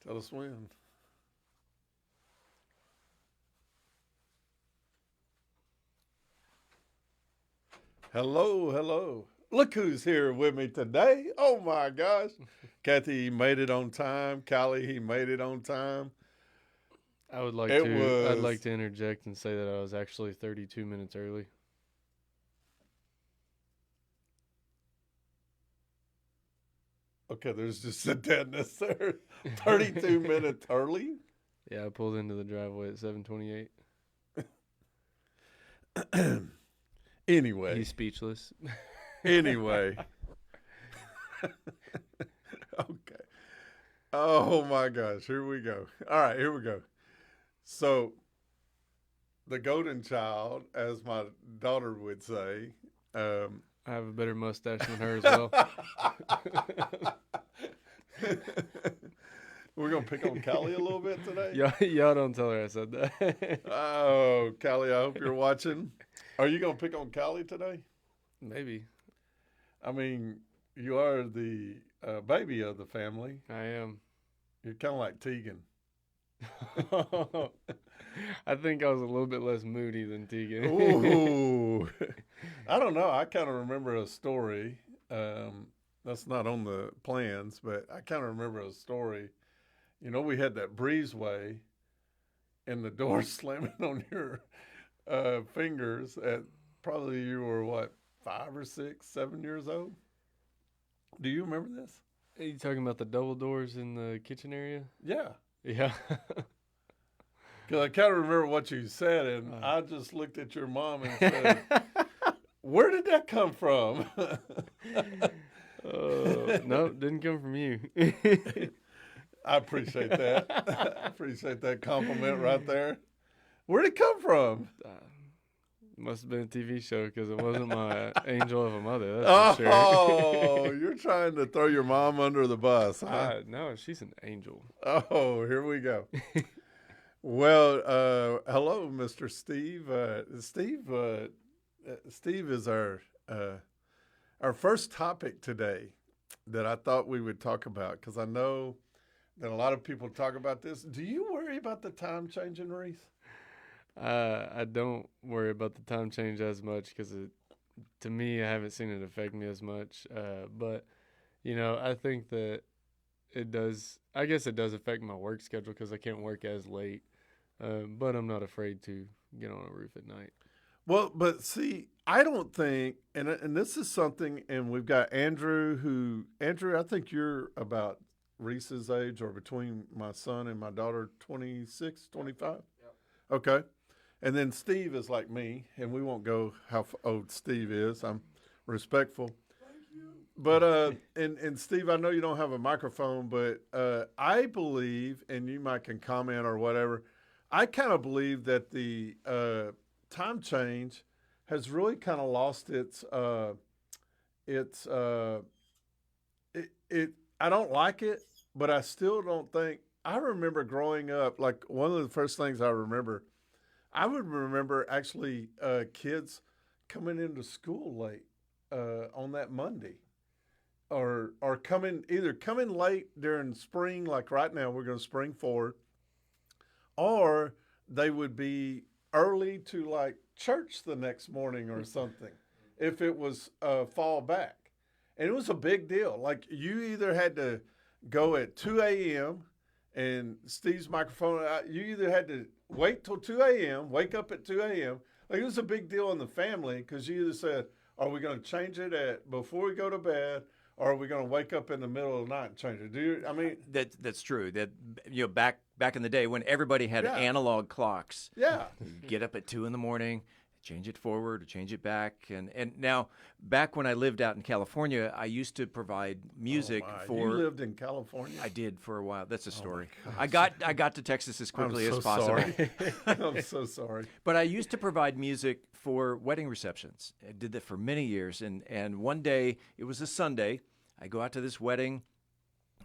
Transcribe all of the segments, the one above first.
Tell us when. Hello, hello. Look who's here with me today. Oh my gosh. Kathy, he made it on time. Callie, he made it on time. It I'd was like to interject and say that I was actually 32 minutes early. okay, there's just a deadness there. 32 minutes early. Yeah, I pulled into the driveway at 7:28. Anyway, He's speechless. anyway. Okay. Oh my gosh, here we go. All right, here we go. So, the golden child, as my daughter would say, I have a better mustache than her as well. we're gonna pick on Callie a little bit today. Y'all don't tell her I said that. Oh, Callie, I hope you're watching. Are you gonna pick on Callie today? Maybe. I mean, you are the baby of the family. I am. You're kind of like Tegan. I think I was a little bit less moody than Tegan. Ooh, I don't know. I kind of remember a story. That's not on the plans, but I kind of remember a story. You know, we had that breezeway, and the door slamming on your fingers. At probably you were what, 5 or 6, 7 years old. Do you remember this? Are you talking about the double doors in the kitchen area? Yeah, Yeah. because I kind of remember what you said, and I just looked at your mom and said, "Where did that come from?" No, didn't come from you. I appreciate that. I appreciate that compliment right there. Where'd it come from? Must have been a TV show because it wasn't my angel of a mother. That's for Oh, sure. you're trying to throw your mom under the bus, huh? No, she's an angel. Oh, here we go. Well, hello, Mr. Steve. Steve is our first topic today that I thought we would talk about because I know that a lot of people talk about this. Do you worry about the time changing, Reese? I don't worry about the time change as much because to me, I haven't seen it affect me as much. But I think that it does. I guess it does affect my work schedule because I can't work as late. But I'm not afraid to get on a roof at night. Well, but see, I don't think, and this is something, and we've got Andrew, I think you're about Reese's age or between my son and my daughter, 26, 25. Yep. Okay. And then Steve is like me, and we won't go how old Steve is. I'm respectful. But and Steve, I know you don't have a microphone, but I believe, and you might can comment or whatever. I kind of believe that the time change has really kind of lost its it. I don't like it, but I still don't think. I remember growing up, like one of the first things I remember. I would remember actually kids coming into school late on that Monday or coming late during spring, like right now we're going to spring forward, or they would be early to like church the next morning or something if it was fall back. And it was a big deal. Like you either had to go at 2 a.m. and Steve's microphone, you either had to wait till 2 a.m., wake up at 2 a.m. Like it was a big deal in the family because you either said, are we going to change it at before we go to bed, or are we going to wake up in the middle of the night and change it? That's true. That back in the day when everybody had Yeah. analog clocks, Yeah. you'd get up at 2 in the morning, change it forward or change it back, and now back when I lived out in California, I used to provide music Oh, my. for. You lived in California? I did for a while. That's a story. my I got to Texas as quickly I'm so as possible. Sorry. I'm so sorry. But I used to provide music for wedding receptions. I did that for many years. And one day, it was a Sunday, I go out to this wedding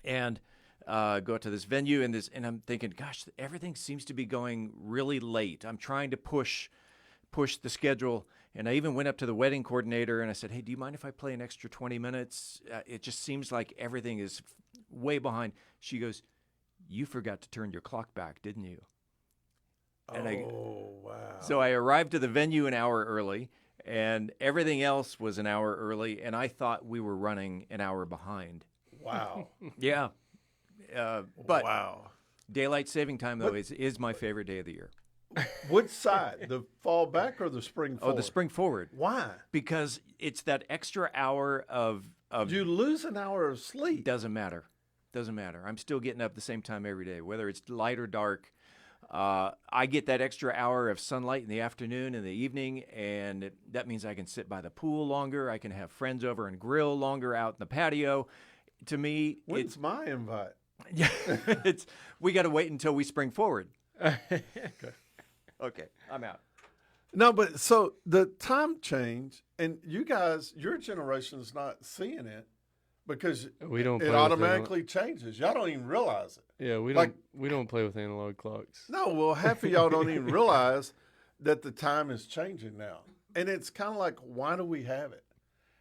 and go out to this venue, and I'm thinking, gosh, everything seems to be going really late. I'm trying to push the schedule. And I even went up to the wedding coordinator and I said, hey, do you mind if I play an extra 20 minutes? It just seems like everything is way behind. She goes, you forgot to turn your clock back, didn't you? Oh, wow. So I arrived to the venue an hour early, and everything else was an hour early, and I thought we were running an hour behind. Wow. Yeah. But wow. daylight saving time, though, is my favorite day of the year. Which side? The fall back or the spring forward? Oh, the spring forward. Why? Because it's that extra hour of You lose an hour of sleep. doesn't matter. Doesn't matter. I'm still getting up the same time every day, whether it's light or dark. I get that extra hour of sunlight in the afternoon and the evening, and that means I can sit by the pool longer. I can have friends over and grill longer out in the patio. To me, When's my invite? we got to wait until we spring forward. Okay, I'm out. No, but so the time change, and you guys, your generation's not seeing it because We don't. it play automatically changes. Y'all don't even realize it. Yeah, we like- don't. We don't play with analog clocks. No, well, half of y'all don't even realize that the time is changing now. And it's kind of like, why do we have it?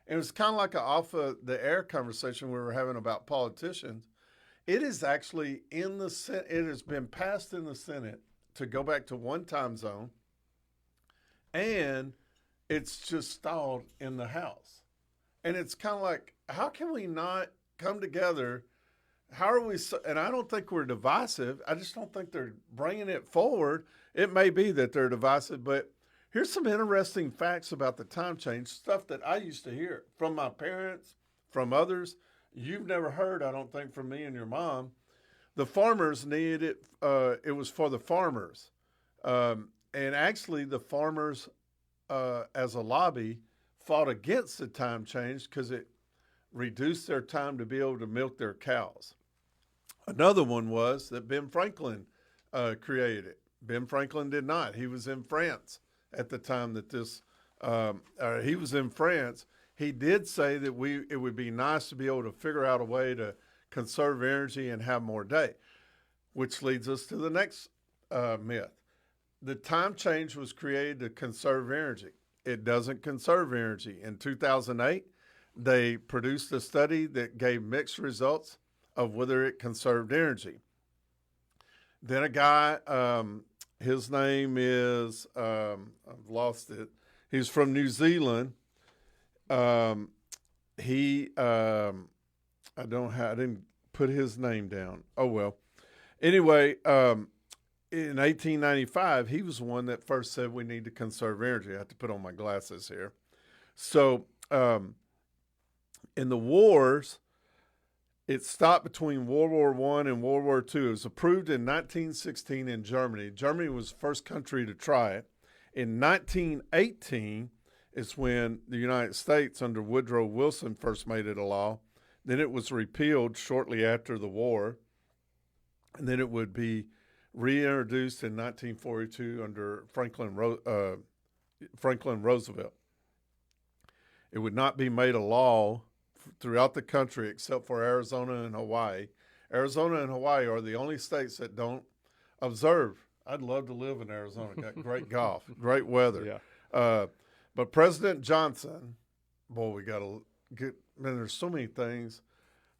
And it's kind of like an off of the air conversation we were having about politicians. It is actually in the Senate, it has been passed in the Senate to go back to one time zone, and it's just stalled in the House. And it's kind of like, how can we not come together? How are we? And I don't think we're divisive. I just don't think they're bringing it forward. It may be that they're divisive, but here's some interesting facts about the time change, stuff that I used to hear from my parents, from others. You've never heard, I don't think, from me and your mom. The farmers needed it. It was for the farmers. And actually, the farmers, as a lobby, fought against the time change because it reduced their time to be able to milk their cows. Another one was that Ben Franklin created it. Ben Franklin did not. He was in France at the time that this, he was in France. He did say that it would be nice to be able to figure out a way to conserve energy and have more day, which leads us to the next myth. The time change was created to conserve energy. It doesn't conserve energy. In 2008, they produced a study that gave mixed results of whether it conserved energy. Then a guy, his name is, I've lost it. He's from New Zealand. I didn't put his name down. Oh, well. Anyway, in 1895, he was the one that first said we need to conserve energy. I have to put on my glasses here. So in the wars, it stopped between World War I and World War II. It was approved in 1916 in Germany. Germany was the first country to try it. In 1918 is when the United States, under Woodrow Wilson, first made it a law. Then it was repealed shortly after the war. And then it would be reintroduced in 1942 under Franklin Roosevelt. It would not be made a law throughout the country except for Arizona and Hawaii. Arizona and Hawaii are the only states that don't observe. I'd love to live in Arizona. Got great golf, great weather. Yeah. But President Johnson, boy, we got to get, man, there's so many things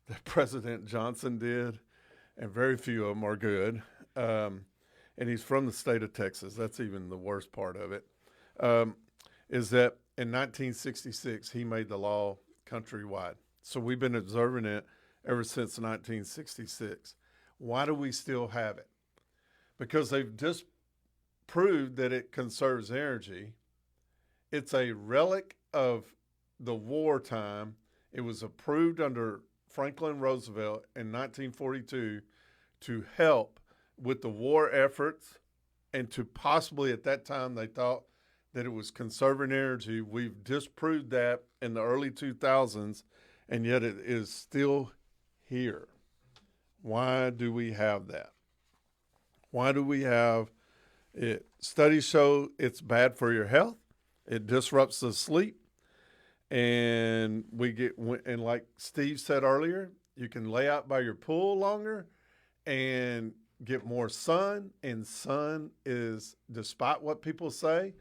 that President Johnson did, and very few of them are good. And he's from the state of Texas. That's even the worst part of it. Is that in 1966, he made the law countrywide. So we've been observing it ever since 1966. Why do we still have it? Because they've just proved that it conserves energy. It's a relic of the wartime. It was approved under Franklin Roosevelt in 1942 to help with the war efforts and to possibly, at that time, they thought that it was conserving energy. We've disproved that in the early 2000s, and yet it is still here. Why do we have that? Why do we have it? Studies show it's bad for your health. It disrupts the sleep. And and like Steve said earlier, you can lay out by your pool longer and get more sun. And sun is, despite what people say,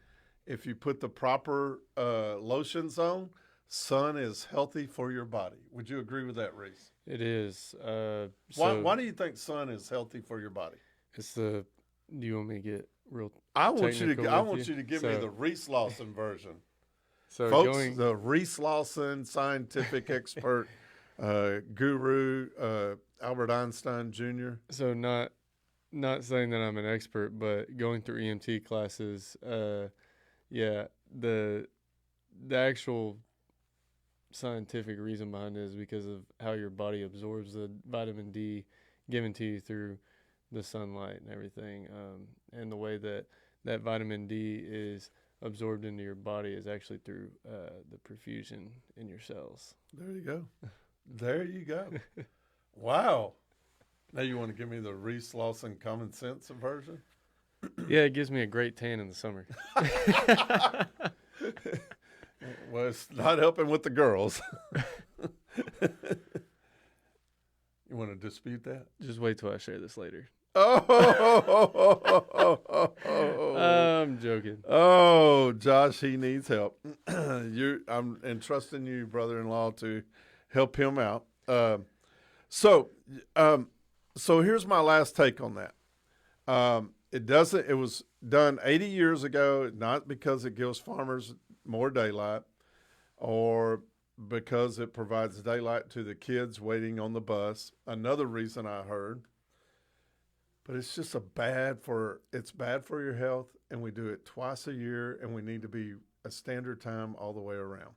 if you put the proper lotions on, sun is healthy for your body. Would you agree with that, Reese? It is. Why do you think sun is healthy for your body? It's the. Do you want me to get real? I want technical with you to give me the Reese Lawson version. So Folks, the Reese Lawson scientific expert, guru, Albert Einstein Jr. So not saying that I'm an expert, but going through EMT classes, yeah, the actual scientific reason behind it is because of how your body absorbs the vitamin D given to you through the sunlight and everything, and the way that vitamin D is absorbed into your body is actually through the perfusion in your cells. There you go. There you go. Wow. Now you want to give me the Reese Lawson common sense version? Yeah, it gives me a great tan in the summer. Well, it's not helping with the girls. You want to dispute that? Just wait till I share this later. I'm joking. Oh, Josh, he needs help. I'm entrusting you, brother-in-law, to help him out. So here's my last take on that. It was done 80 years ago, not because it gives farmers more daylight or because it provides daylight to the kids waiting on the bus. Another reason I heard. But it's just bad for your health, and we do it twice a year, and we need to be a standard time all the way around.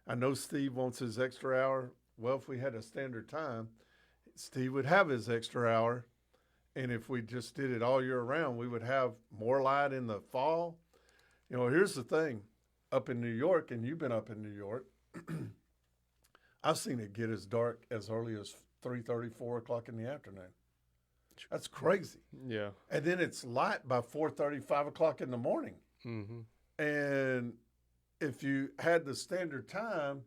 I know Steve wants his extra hour. Well, if we had a standard time, Steve would have his extra hour, and if we just did it all year round, we would have more light in the fall. You know, here's the thing. Up in New York, and you've been up in New York, I've seen it get as dark as early as 3:30, 4 o'clock in the afternoon. That's crazy. Yeah. And then it's light by 4:30, 5 o'clock in the morning. Mm-hmm. And if you had the standard time,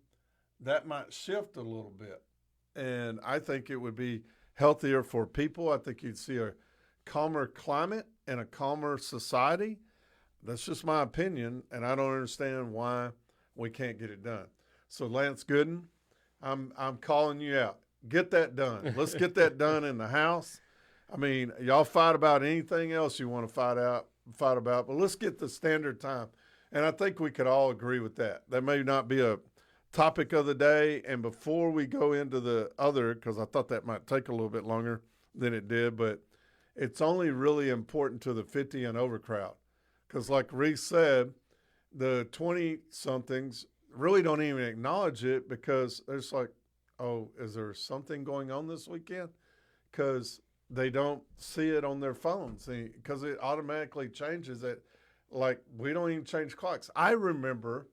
that might shift a little bit. And I think it would be healthier for people. I think you'd see a calmer climate and a calmer society. That's just my opinion, and I don't understand why we can't get it done. So, Lance Gooden, I'm calling you out. Get that done. Let's get that done in the house. I mean, y'all fight about anything else you want to fight about, but let's get the standard time. And I think we could all agree with that. That may not be a topic of the day. And before we go into the other, because I thought that might take a little bit longer than it did, but it's only really important to the 50 and over crowd. Because like Reese said, the 20-somethings really don't even acknowledge it because it's like, oh, is there something going on this weekend? Because they don't see it on their phones because it automatically changes it. Like, we don't even change clocks. I remember,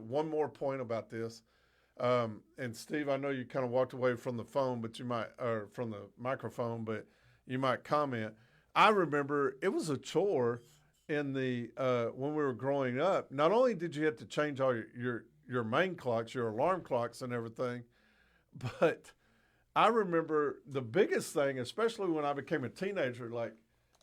one more point about this, and Steve, I know you kind of walked away from the phone, or from the microphone, but you might comment. I remember it was a chore in the when we were growing up. Not only did you have to change all your main clocks, your alarm clocks and everything, but I remember the biggest thing, especially when I became a teenager like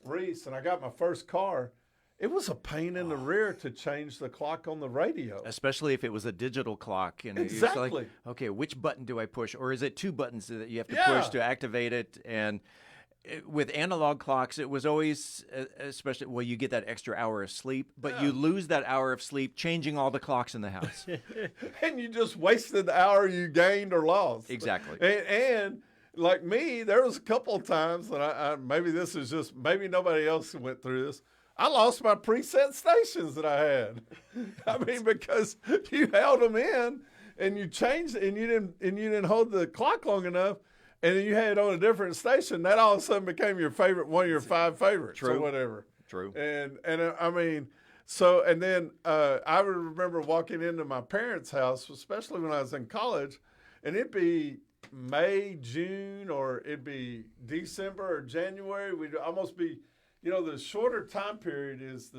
Reese and I got my first car, it was a pain in the rear to change the clock on the radio. Especially if it was a digital clock. And exactly. It's like, okay, which button do I push? Or is it two buttons that you have to Yeah. push to activate it? And with analog clocks, it was always, especially, well, you get that extra hour of sleep, but you lose that hour of sleep changing all the clocks in the house. And you just wasted the hour you gained or lost. Exactly. And like me, there was a couple of times that I maybe nobody else went through this. I lost my preset stations that I had. I mean, because you held them in and you changed and you didn't hold the clock long enough. And then you had it on a different station. That all of a sudden became your favorite, one of your 5 favorites True. or whatever. True. And I mean, so, and then I remember walking into my parents' house, especially when I was in college, and it'd be May, June, or it'd be December or January. We'd almost be, the shorter time period is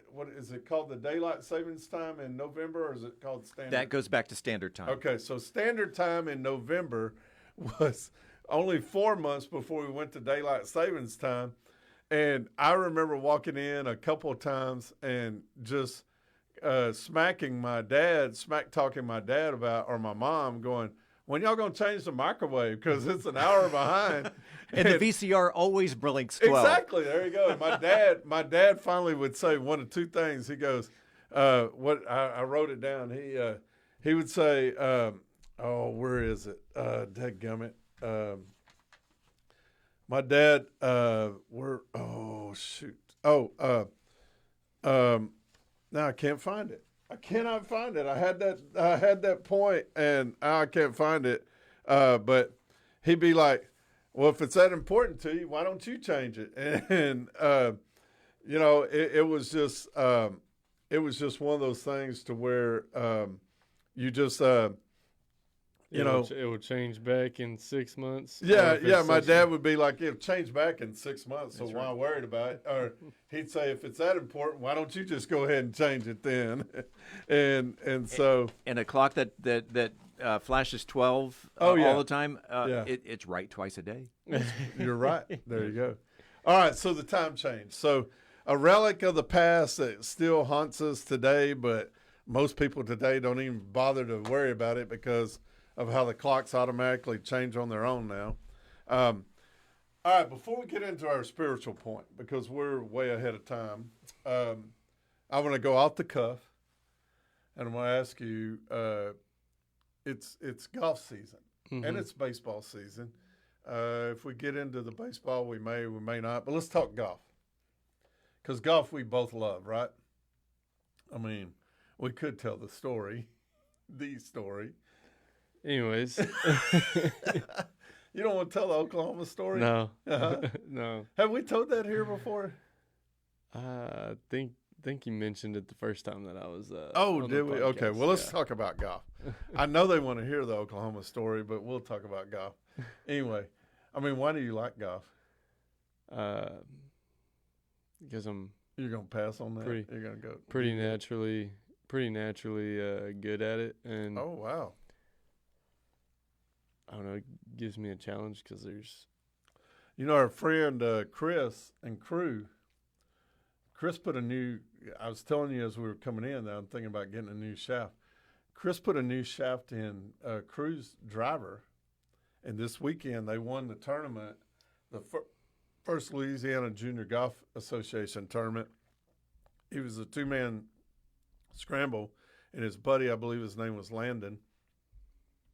what is it called? The daylight savings time in November, or is it called standard? That goes back to standard time. Okay, so standard time in November was only 4 months before we went to daylight savings time. And I remember walking in a couple of times and just smack talking my dad about, or my mom going, when y'all gonna change the microwave? Because it's an hour behind. And the VCR always blinks 12. Exactly. There you go. And my dad finally would say one of two things. He goes, "What?" I wrote it down. He would say, "Oh, where is it? Dadgummit." My dad, where? Oh shoot. Oh, now I can't find it. I cannot find it. I had that point, and I can't find it. But he'd be like, "Well, if it's that important to you, why don't you change it?" And you know, it was just one of those things to where you just you know, it will change back in 6 months. yeah, yeah. My dad would be like, "It'll change back in 6 months, so That's why right. worried about it?" Or he'd say, "If it's that important, why don't you just go ahead and change it then?" and so And a clock that flashes 12 Oh, yeah. all the time, Yeah. it's right twice a day. you're right. There you go. All right, so the time change. So a relic of the past that still haunts us today, but most people today don't even bother to worry about it because of how the clocks automatically change on their own now. All right, before we get into our spiritual point, because we're way ahead of time, I want to go off the cuff, and I'm going to ask you. It's golf season, and it's baseball season. If we get into the baseball, we may not, but let's talk golf, because golf we both love, right? I mean, we could tell the story. Anyways, You don't want to tell the Oklahoma story? no, Uh-huh. no. Have we told that here before? I think you mentioned it the first time that I was. Oh, on did the we? Okay, podcast, well, let's yeah. talk about golf. I know they want to hear the Oklahoma story, but we'll talk about golf. Anyway, I mean, why do you like golf? Because I'm You're going to pass on that? Pretty- You're going to go? pretty naturally good at it, and Oh, wow. I don't know, it gives me a challenge because there's You know, our friend Chris and crew, Chris put a new, I was telling you as we were coming in that I'm thinking about getting a new shaft. Chris put a new shaft in Crew's driver, and this weekend they won the tournament, the first Louisiana Junior Golf Association tournament. He was a two-man scramble, and his buddy, I believe his name was Landon,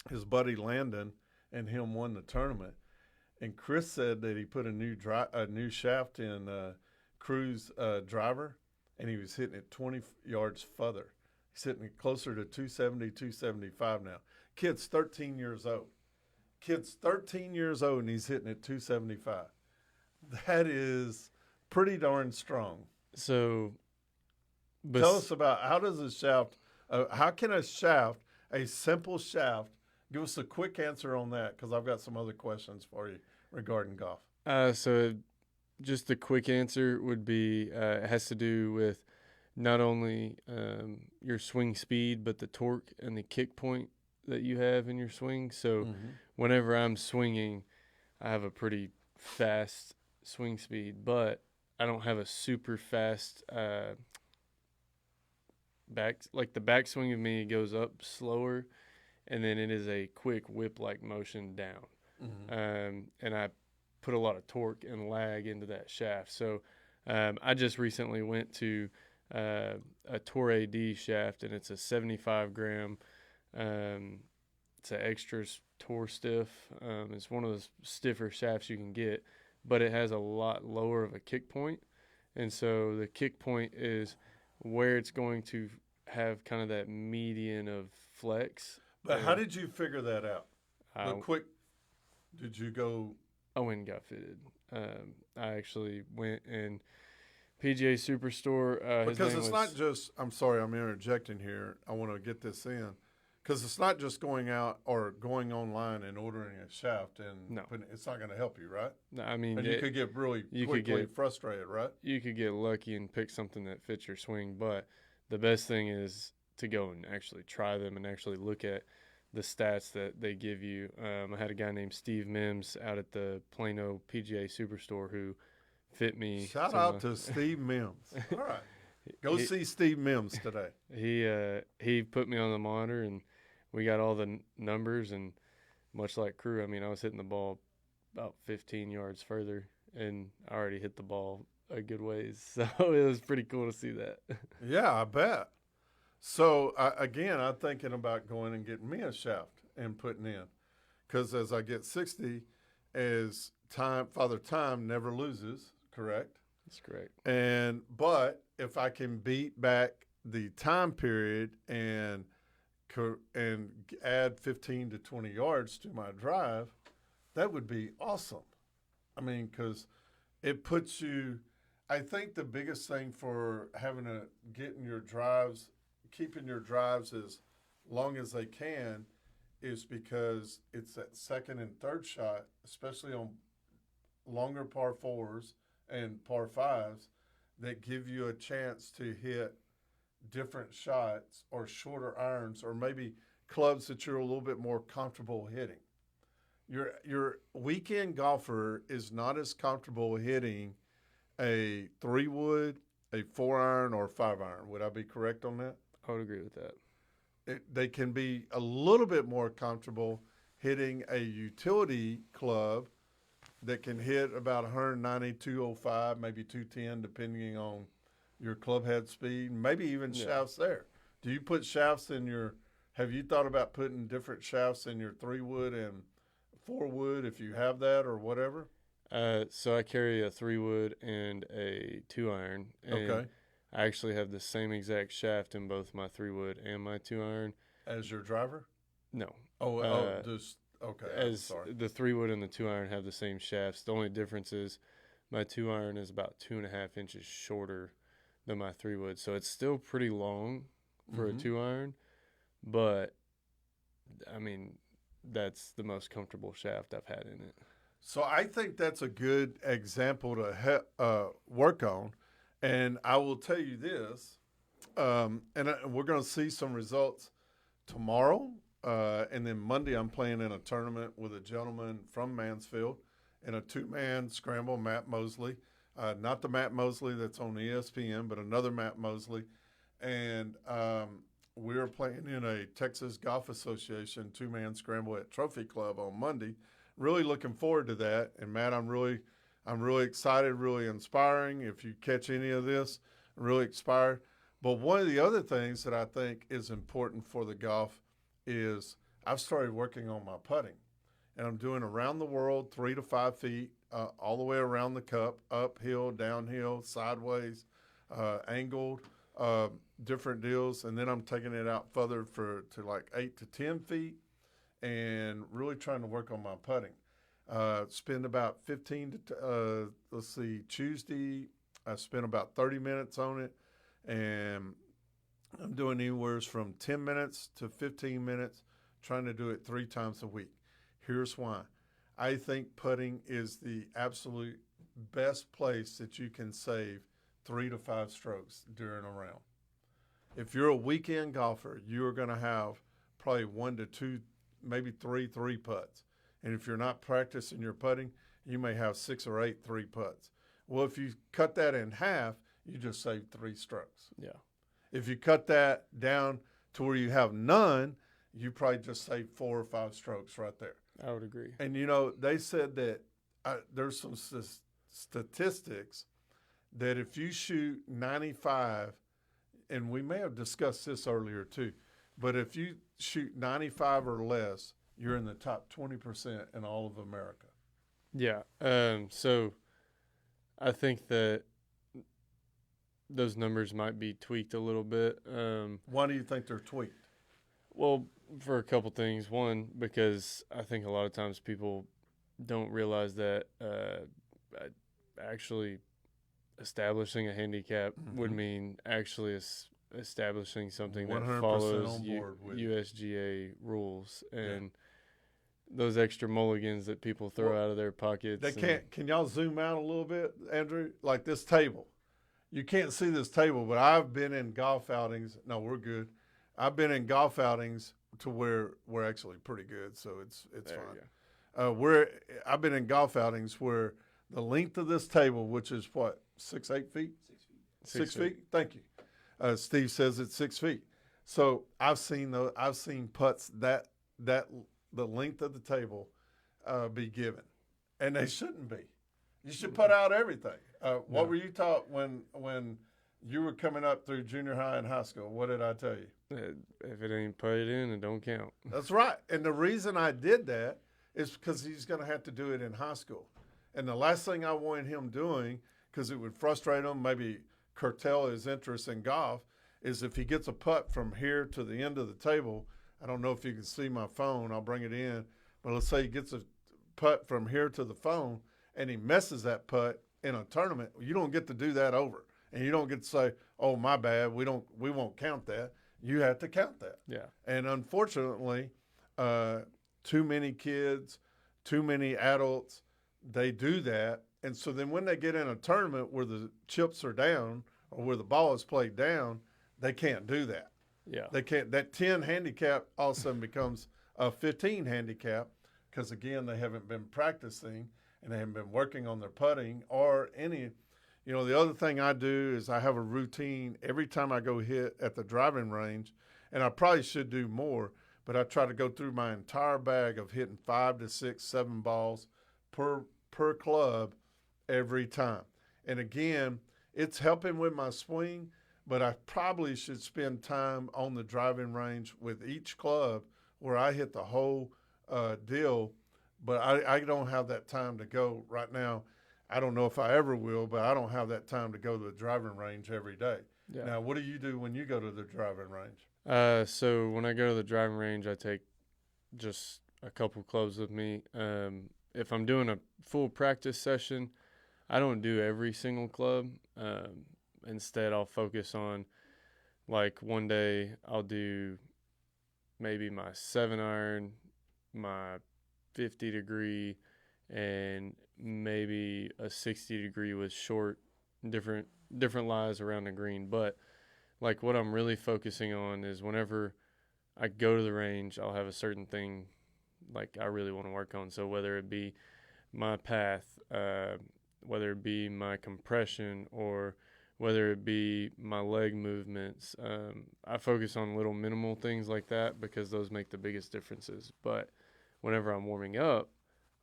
his buddy Landon and him won the tournament. And Chris said that he put a new shaft in Crew's driver, and he was hitting it 20 yards further. He's hitting it closer to 270, 275 now. Kid's 13 years old. And he's hitting it 275. That is pretty darn strong. so. Tell us about how does a shaft, how can a shaft, a simple shaft, give us a quick answer on that, because I've got some other questions for you regarding golf. So just the quick answer would be it has to do with not only your swing speed, but the torque and the kick point that you have in your swing. So whenever I'm swinging, I have a pretty fast swing speed, but I don't have a super fast like the backswing of me goes up slower, and then it is a quick whip-like motion down. And I put a lot of torque and lag into that shaft. So I just recently went to a Tour AD shaft, and it's a 75 gram. It's an extra Tour stiff. It's one of the stiffer shafts you can get, but it has a lot lower of a kick point. And so the kick point is where it's going to have kind of that median of flex. But how did you figure that out? Did you go? I went and got fitted. I actually went and PGA Superstore. Because it's not just, I'm sorry, I'm interjecting here. I want to get this in. Because it's not just going out or going online and ordering a shaft, and it's not going to help you, right? No, I mean, and you could get really quickly frustrated, right? You could get lucky and pick something that fits your swing, but the best thing is to go and actually try them and actually look at the stats that they give you. I had a guy named Steve Mims out at the Plano PGA Superstore who fit me. Shout out to Steve Mims. All right. Go see Steve Mims today. He put me on the monitor, and we got all the numbers, and much like Crew, I mean, I was hitting the ball about 15 yards further, and I already hit the ball a good ways. So it was pretty cool to see that. Yeah, I bet. So again, I'm thinking about going and getting me a shaft and putting in, because as I get 60, as Father Time never loses, correct? That's correct. But if I can beat back the time period and add 15 to 20 yards to my drive, that would be awesome. I mean, because it puts you. I think the biggest thing for keeping your drives as long as they can, is because it's that second and third shot, especially on longer par fours and par fives, that give you a chance to hit different shots or shorter irons, or maybe clubs that you're a little bit more comfortable hitting. Your weekend golfer is not as comfortable hitting a 3-wood, a 4-iron, or 5-iron. Would I be correct on that? I would agree with that. They can be a little bit more comfortable hitting a utility club that can hit about 190, 205, maybe 210, depending on your club head speed, maybe even shafts there. Do you put shafts in have you thought about putting different shafts in your 3-wood and 4-wood if you have that or whatever? So I carry a 3-wood and a 2-iron. Okay. I actually have the same exact shaft in both my 3-wood and my 2-iron. As your driver? No. Just okay. As sorry. the 3-wood and the 2-iron have the same shafts. The only difference is my 2-iron is about 2.5 inches shorter than my 3-wood, so it's still pretty long for a 2-iron. But I mean, that's the most comfortable shaft I've had in it. So I think that's a good example to work on. And I will tell you this, we're going to see some results tomorrow. And then Monday I'm playing in a tournament with a gentleman from Mansfield in a 2-man scramble, Matt Mosley. Not the Matt Mosley that's on ESPN, but another Matt Mosley. And we are playing in a Texas Golf Association 2-man scramble at Trophy Club on Monday. Really looking forward to that. And Matt, I'm really excited, really inspiring. If you catch any of this, I'm really inspired. But one of the other things that I think is important for the golf is I've started working on my putting. And I'm doing around the world 3 to 5 feet, all the way around the cup, uphill, downhill, sideways, angled, different deals. And then I'm taking it out further to like 8 to 10 feet and really trying to work on my putting. Spend about 15 to, Tuesday, I spent about 30 minutes on it. And I'm doing anywhere from 10 minutes to 15 minutes, trying to do it 3 times a week. Here's why. I think putting is the absolute best place that you can save 3 to 5 strokes during a round. If you're a weekend golfer, you're going to have probably 1 to 2, maybe 3 putts. And if you're not practicing your putting, you may have 6 or 8 3-putts. Well, if you cut that in half, you just save 3 strokes. Yeah. If you cut that down to where you have none, you probably just save 4 or 5 strokes right there. I would agree. And, they said that there's some statistics that if you shoot 95, and we may have discussed this earlier too, but if you shoot 95 or less, you're in the top 20% in all of America. Yeah. So I think that those numbers might be tweaked a little bit. Why do you think they're tweaked? Well, for a couple things. One, because I think a lot of times people don't realize that actually establishing a handicap would mean actually establishing something that 100% follows on board with USGA rules. And those extra mulligans that people throw out of their pockets. They can't. Can y'all zoom out a little bit, Andrew? Like this table. You can't see this table, but I've been in golf outings. No, we're good. I've been in golf outings to where we're actually pretty good, so it's fine. I've been in golf outings where the length of this table, which is what, 6, 8 feet? 6 feet. Thank you. Steve says it's 6 feet. So I've seen putts that the length of the table be given, and they shouldn't be. You should put out everything. What were you taught when you were coming up through junior high and high school? What did I tell you? If it ain't put it in, it don't count. That's right. And the reason I did that is because he's going to have to do it in high school. And the last thing I wanted him doing, because it would frustrate him, maybe curtail his interest in golf, is if he gets a putt from here to the end of the table. I don't know if you can see my phone. I'll bring it in. But let's say he gets a putt from here to the phone, and he messes that putt in a tournament. You don't get to do that over. And you don't get to say, oh, my bad, we won't count that. You have to count that. Yeah. And unfortunately, too many kids, too many adults, they do that. And so then when they get in a tournament where the chips are down or where the ball is played down, they can't do that. Yeah. They can't. That 10 handicap all of a sudden becomes a 15 handicap because, again, they haven't been practicing and they haven't been working on their putting or any. You know, the other thing I do is I have a routine every time I go hit at the driving range, and I probably should do more, but I try to go through my entire bag of hitting 5 to 6, 7 balls per club every time. And again, it's helping with my swing, but I probably should spend time on the driving range with each club where I hit the whole deal, but I don't have that time to go right now. I don't know if I ever will, but I don't have that time to go to the driving range every day. Yeah. Now, what do you do when you go to the driving range? So when I go to the driving range, I take just a couple clubs with me. If I'm doing a full practice session, I don't do every single club. Instead, I'll focus on, like, one day I'll do maybe my 7-iron, my 50-degree, and maybe a 60-degree with short, different lies around the green. But, like, what I'm really focusing on is whenever I go to the range, I'll have a certain thing, like, I really want to work on. So whether it be my path, whether it be my compression, or whether it be my leg movements, I focus on little minimal things like that because those make the biggest differences. But whenever I'm warming up,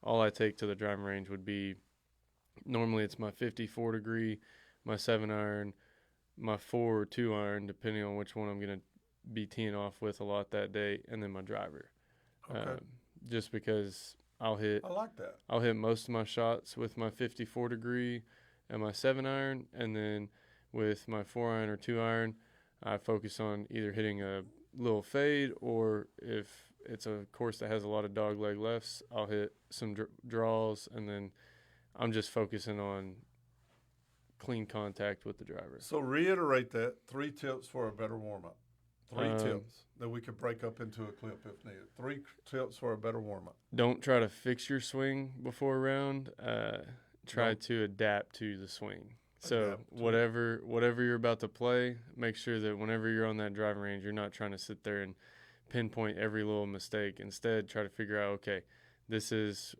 all I take to the driving range would be, normally it's my 54-degree, my 7-iron, my 4 or 2-iron, depending on which one I'm going to be teeing off with a lot that day, and then my driver. Okay. Just because I like that. I'll hit most of my shots with my 54-degree and my 7-iron, and then with my 4-iron or 2-iron, I focus on either hitting a little fade, or if it's a course that has a lot of dog leg lefts, I'll hit some draws, and then I'm just focusing on clean contact with the driver. So reiterate that, 3 tips for a better warm-up. 3 tips that we could break up into a clip if needed. 3 tips for a better warm-up. Don't try to fix your swing before a round. Try to adapt to the swing. So whatever you're about to play, make sure that whenever you're on that driving range, you're not trying to sit there and pinpoint every little mistake. Instead, try to figure out, okay, this is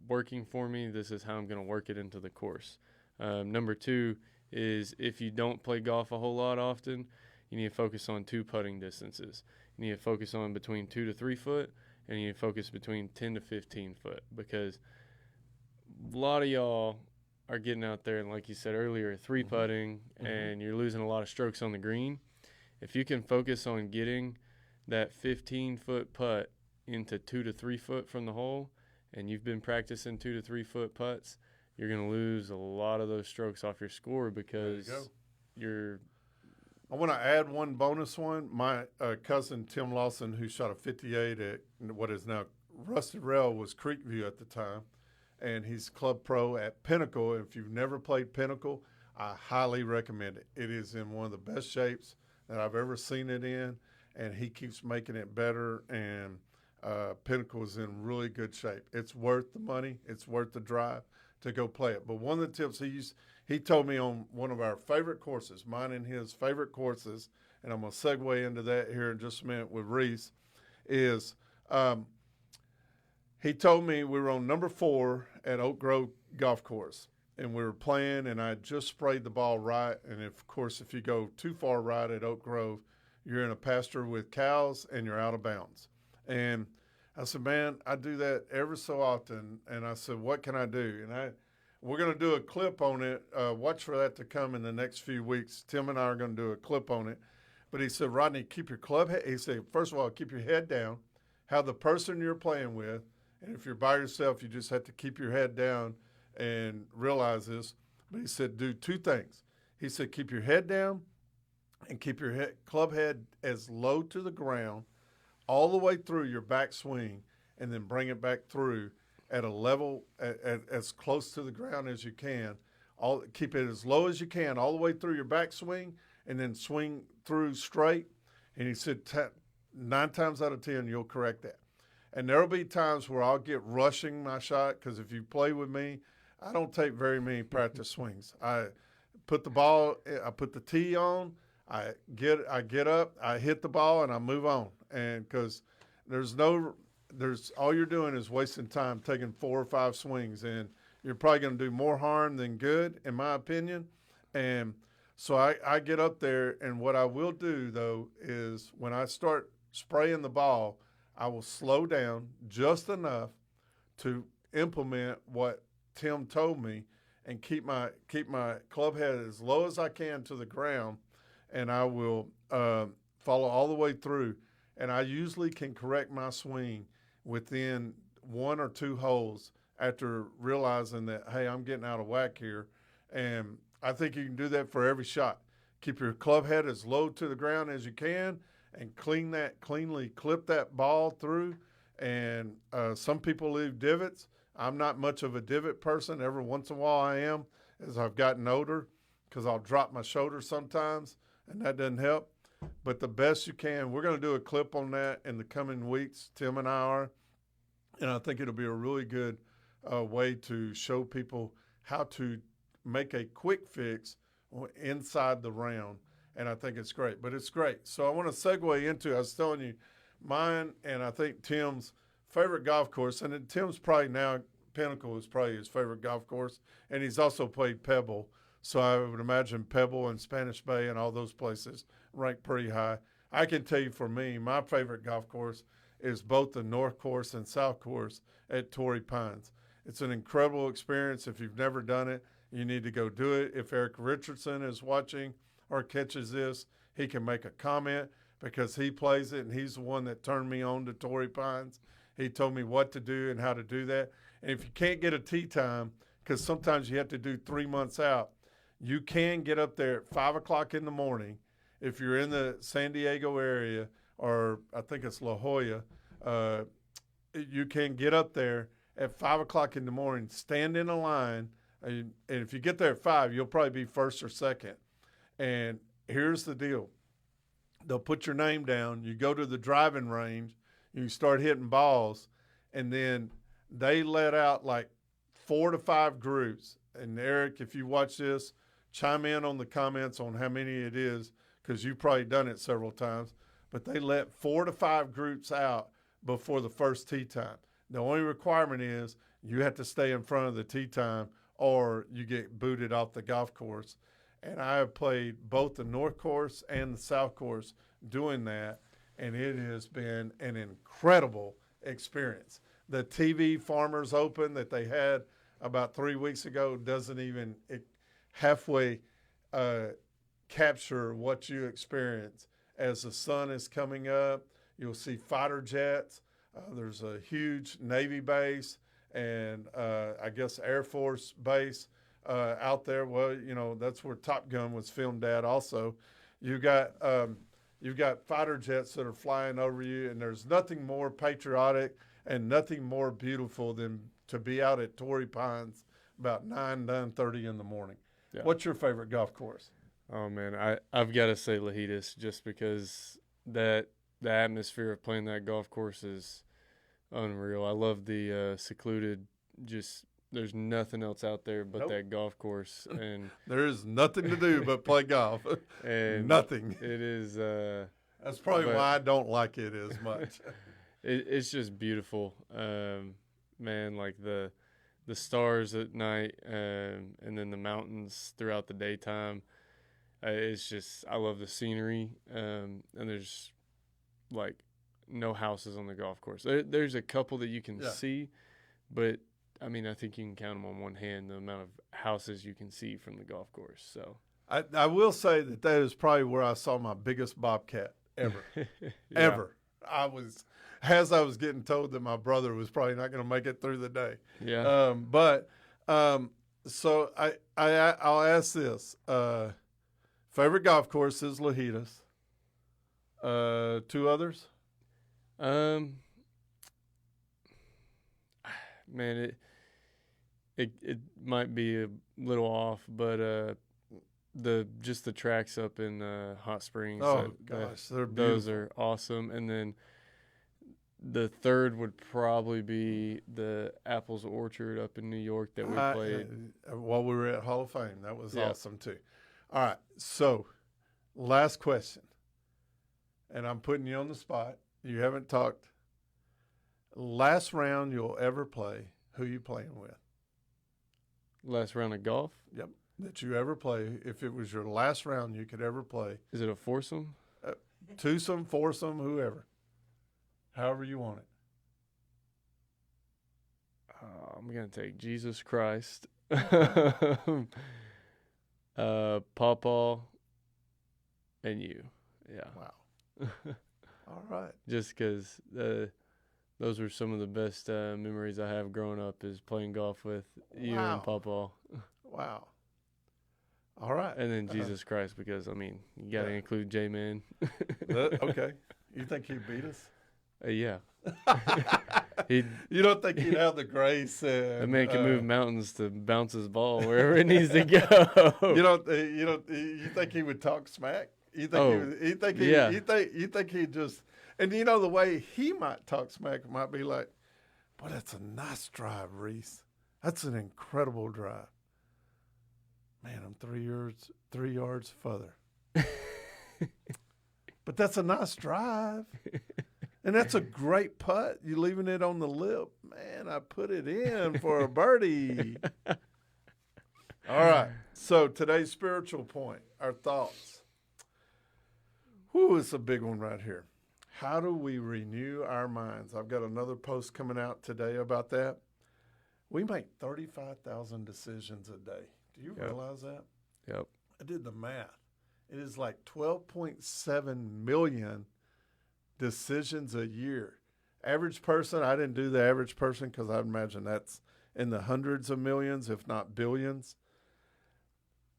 working for me. This is how I'm going to work it into the course. Number 2 is, if you don't play golf a whole lot often, you need to focus on 2 putting distances. You need to focus on between 2 to 3 foot, and you need to focus between 10 to 15 foot, because a lot of y'all are getting out there and, like you said earlier, 3 putting, and you're losing a lot of strokes on the green. If you can focus on getting that 15-foot putt into 2 to 3 foot from the hole, and you've been practicing 2 to 3 foot putts, you're going to lose a lot of those strokes off your score because you're. I want to add one bonus one. My cousin Tim Lawson, who shot a 58 at what is now Rusted Rail, was Creekview at the time, and he's club pro at Pinnacle. If you've never played Pinnacle, I highly recommend it. It is in one of the best shapes that I've ever seen it in, and he keeps making it better, and Pinnacle is in really good shape. It's worth the money. It's worth the drive to go play it. But one of the tips he told me on one of our favorite courses, mine and his favorite courses, and I'm going to segue into that here in just a minute with Reese, is he told me we were on number 4 at Oak Grove Golf Course, and we were playing, and I just sprayed the ball right. And, of course, if you go too far right at Oak Grove, you're in a pasture with cows and you're out of bounds. And I said, man, I do that every so often. And I said, what can I do? And we're going to do a clip on it. Watch for that to come in the next few weeks. Tim and I are going to do a clip on it. But he said, Rodney, keep your club head. He said, first of all, keep your head down. Have the person you're playing with. And if you're by yourself, you just have to keep your head down and realize this. But he said, do two things. He said, keep your head down and keep your club head as low to the ground all the way through your backswing, and then bring it back through at a level as close to the ground as you can. Keep it as low as you can all the way through your backswing, and then swing through straight. And he said 9 times out of 10 you'll correct that. And there will be times where I'll get rushing my shot, because if you play with me, I don't take very many practice swings. I put the tee on, I get up, I hit the ball, and I move on. And because all you're doing is wasting time taking 4 or 5 swings, and you're probably going to do more harm than good, in my opinion. And so I get up there, and what I will do, though, is when I start spraying the ball, I will slow down just enough to implement what Tim told me and keep my club head as low as I can to the ground, and I will follow all the way through. And I usually can correct my swing within 1 or 2 holes after realizing that, hey, I'm getting out of whack here. And I think you can do that for every shot. Keep your club head as low to the ground as you can, and cleanly clip that ball through. And some people leave divots. I'm not much of a divot person. Every once in a while I am, as I've gotten older, because I'll drop my shoulder sometimes, and that doesn't help. But the best you can, we're going to do a clip on that in the coming weeks, Tim and I are, and I think it'll be a really good way to show people how to make a quick fix inside the round, and I think it's great. But it's great. So I want to segue into, I was telling you, mine and I think Tim's favorite golf course, and then Tim's probably now, Pinnacle is probably his favorite golf course, and he's also played Pebble. So I would imagine Pebble and Spanish Bay and all those places rank pretty high. I can tell you, for me, my favorite golf course is both the North Course and South Course at Torrey Pines. It's an incredible experience. If you've never done it, you need to go do it. If Eric Richardson is watching or catches this, he can make a comment, because he plays it, and he's the one that turned me on to Torrey Pines. He told me what to do and how to do that. And if you can't get a tee time, because sometimes you have to do 3 months out, you can get up there at 5 o'clock in the morning. If you're in the San Diego area, or I think it's La Jolla, you can get up there at 5 o'clock in the morning, stand in a line, and if you get there at 5, you'll probably be first or second. And here's the deal. They'll put your name down. You go to the driving range, you start hitting balls, and then they let out like 4 to 5 groups. And Eric, if you watch this, chime in on the comments on how many it is, because you've probably done it several times. But they let 4 to 5 groups out before the first tee time. The only requirement is you have to stay in front of the tee time, or you get booted off the golf course. And I have played both the North Course and the South Course doing that, and it has been an incredible experience. The TV Farmers Open that they had about 3 weeks ago doesn't even halfway capture what you experience. As the sun is coming up, you'll see fighter jets. There's a huge Navy base and I guess Air Force base out there. Well, you know, that's where Top Gun was filmed at also. You've got fighter jets that are flying over you, and there's nothing more patriotic and nothing more beautiful than to be out at Torrey Pines about 9:30 in the morning. Yeah. What's your favorite golf course? Oh man, I've got to say Lajitas, just because the atmosphere of playing that golf course is unreal. I love the secluded, just there's nothing else out there but that golf course, and there is nothing to do but play golf. And nothing. It is. That's probably why I don't like it as much. It's just beautiful, man. Like the stars at night, and then the mountains throughout the daytime. It's just, I love the scenery, and there's like no houses on the golf course. There's a couple that you can see, but I mean, I think you can count them on one hand, the amount of houses you can see from the golf course. So I will say that is probably where I saw my biggest bobcat ever. Ever. I was getting told that my brother was probably not going to make it through the day. Yeah. So I'll ask this. Favorite golf course is Lajitas. 2 others? Man, it might be a little off, but the tracks up in Hot Springs. Oh gosh, they're beautiful. Those are awesome. And then the third would probably be the Apples Orchard up in New York that we played while we were at Hall of Fame. That was awesome too. All right, so last question, and I'm putting you on the spot. You haven't talked. Last round you'll ever play. Who you playing with? Last round of golf? Yep. That you ever play. If it was your last round you could ever play. Is it a foursome? Twosome, foursome, whoever. However you want it. I'm going to take Jesus Christ. Pawpaw, and you. Yeah. Wow. All right. Just because those were some of the best memories I have growing up is playing golf with you and Pawpaw. Wow. All right. And then Jesus Christ, because, I mean, you got to include J-Man. Okay. You think he'd beat us? Yeah. You don't think he'd have the grace? The man can move mountains to bounce his ball wherever it needs to go. You think he would talk smack? You think he'd just, and the way he might talk smack might be like, boy, that's a nice drive, Reese. That's an incredible drive. Man, I'm 3 yards further. But that's a nice drive. And that's a great putt. You leaving it on the lip. Man, I put it in for a birdie. All right. So today's spiritual point, our thoughts. Whew, it's a big one right here. How do we renew our minds? I've got another post coming out today about that. We make 35,000 decisions a day. Do you realize that? Yep. I did the math. It is like 12.7 million decisions a year. Average person, I didn't do the average person because I imagine that's in the hundreds of millions, if not billions.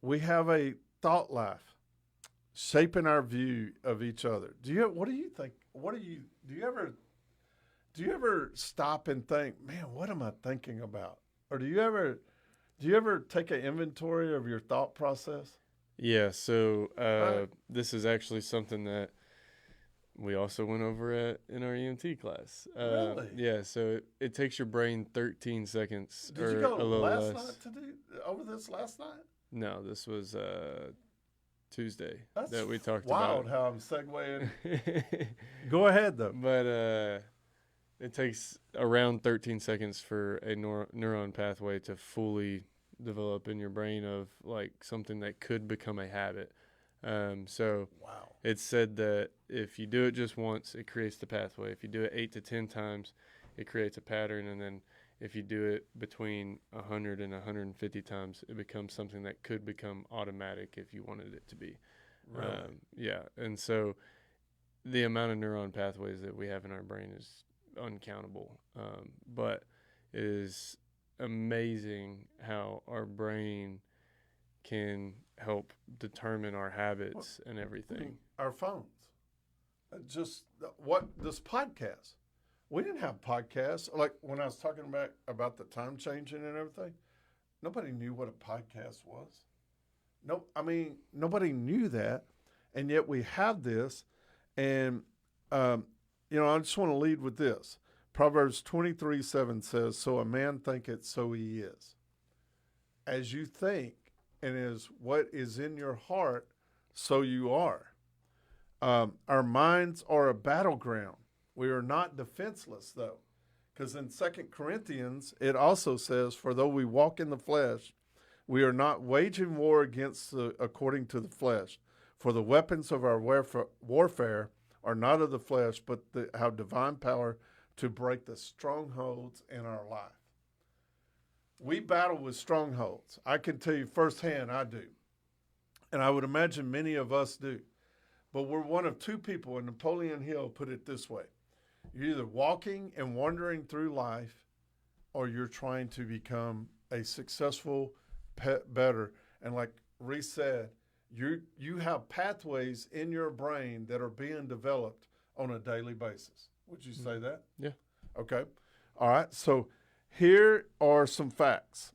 We have a thought life shaping our view of each other. What do you think? Do you ever stop and think, man, what am I thinking about? Or do you ever take an inventory of your thought process? Yeah, so this is actually something that we also went over in our EMT class. Really? Yeah, so it takes your brain 13 seconds Did or you go a little last less. night to do over this last night? No, this was Tuesday That's that we talked wild about. how I'm segueing. Go ahead, though. But it takes around 13 seconds for a neuron pathway to fully develop in your brain of like something that could become a habit. So wow. It's said that if you do it just once, it creates the pathway. If you do it 8 to 10 times, it creates a pattern. And then if you do it between 100 and 150 times, it becomes something that could become automatic if you wanted it to be. Really? Yeah. And so the amount of neuron pathways that we have in our brain is uncountable. But it is amazing how our brain can help determine our habits and everything. Our phones. This podcast. We didn't have podcasts. Like when I was talking about the time changing and everything, nobody knew what a podcast was. No, I mean, nobody knew that. And yet we have this. And, I just want to lead with this. Proverbs 23:7 says, so a man thinketh, so he is. As you think, and is what is in your heart, so you are. Our minds are a battleground. We are not defenseless, though, because in 2 Corinthians, it also says, for though we walk in the flesh, we are not waging war according to the flesh. For the weapons of our warfare are not of the flesh, but have divine power to break the strongholds in our life. We battle with strongholds. I can tell you firsthand, I do. And I would imagine many of us do. But we're one of two people, and Napoleon Hill put it this way. You're either walking and wandering through life, or you're trying to become a successful better. And like Reese said, you have pathways in your brain that are being developed on a daily basis. Would you say that? Yeah. Okay. All right. So here are some facts.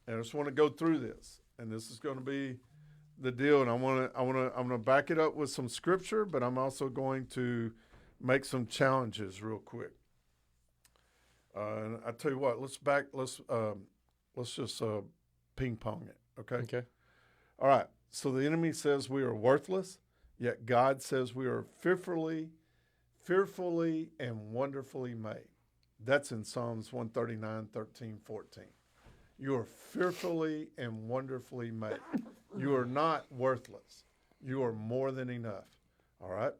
And I just want to go through this. And this is going to be the deal. And I'm going to back it up with some scripture, but I'm also going to make some challenges real quick. And I tell you what, let's just ping pong it. Okay. Okay. All right. So the enemy says we are worthless, yet God says we are fearfully and wonderfully made. That's in Psalms 139, 13, 14. You are fearfully and wonderfully made. You are not worthless. You are more than enough. All right?